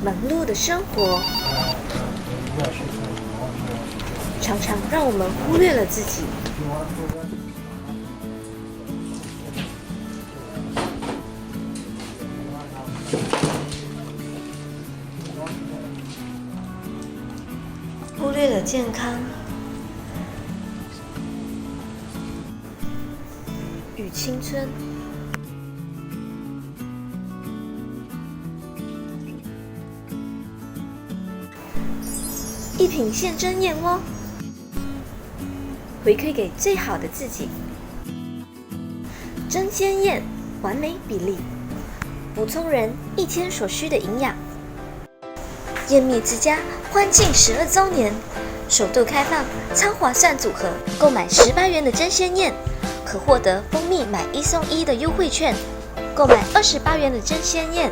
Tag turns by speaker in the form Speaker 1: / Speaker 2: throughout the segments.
Speaker 1: 忙碌的生活常常让我们忽略了自己。忽略了健康与青春。一品现蒸燕窝，回馈给最好的自己。蒸鲜燕，完美比例，补充人一天所需的营养。燕蜜之家欢庆12周年，首度开放超划算组合，购买18元的蒸鲜燕，可获得蜂蜜买1送1的优惠券；购买28元的蒸鲜燕，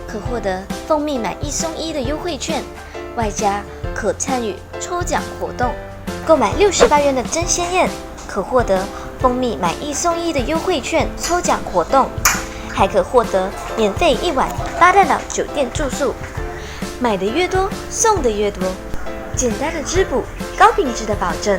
Speaker 1: 可获得蜂蜜买1送1的优惠券，外加可参与抽奖活动。购买68元的蒸鲜燕，可获得蜂蜜买1送1的优惠券抽奖活动，还可获得免费1晚巴旦岛酒店住宿。买的越多，送的越多，简单的滋补，高品质的保证。